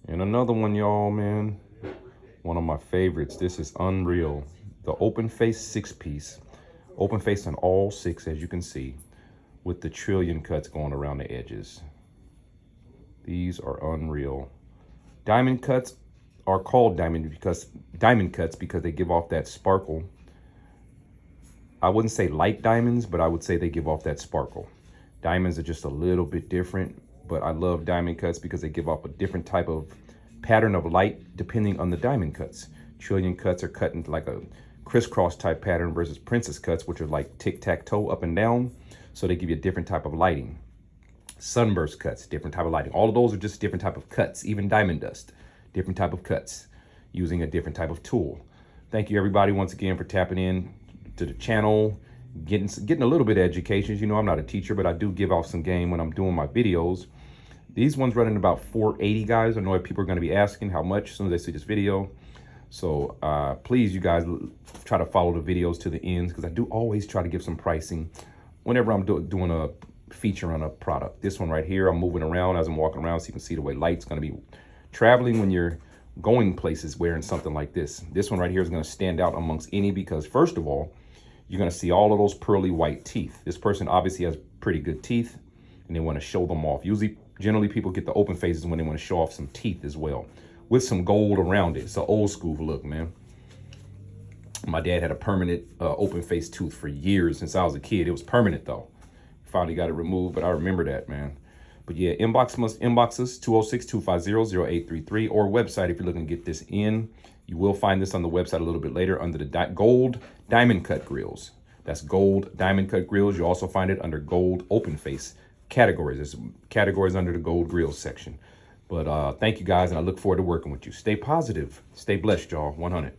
And another one, y'all, man. One of my favorites. This is unreal. The open face 6-piece. Open face on all 6, as you can see, with the trillion cuts going around the edges. These are unreal. Diamond cuts are called diamond cuts because they give off that sparkle. I wouldn't say light diamonds, but I would say they give off that sparkle. Diamonds are just a little bit different, but I love diamond cuts because they give off a different type of pattern of light depending on the diamond cuts. Trillion cuts are cut into like a crisscross type pattern versus princess cuts, which are like tic-tac-toe up and down. So they give you a different type of lighting. Sunburst cuts, different type of lighting. All of those are just different type of cuts. Even diamond dust, different type of cuts using a different type of tool. Thank you everybody once again for tapping in to the channel, getting a little bit of education. You know, I'm not a teacher, but I do give off some game when I'm doing my videos. These ones running about $480, guys. I know that people are going to be asking how much as soon as they see this video. So please, you guys, try to follow the videos to the ends, because I do always try to give some pricing whenever I'm doing a feature on a product. This one right here, I'm moving around as I'm walking around, so you can see the way light's going to be traveling when you're going places wearing something like this. This one right here is going to stand out amongst any, because first of all, you're going to see all of those pearly white teeth. This person obviously has pretty good teeth, and they want to show them off. Generally, people get the open faces when they want to show off some teeth as well, with some gold around it. It's an old school look, man. My dad had a permanent open face tooth for years since I was a kid. It was permanent though. Finally got it removed, but I remember that, man. But yeah, inbox us 206-250-0833 or website if you're looking to get this in. You will find this on the website a little bit later under the gold diamond cut grills. That's gold diamond cut grills. You also find it under gold open face categories. There's categories under the gold grills section. But thank you guys, and I look forward to working with you. Stay positive. Stay blessed, y'all. 100.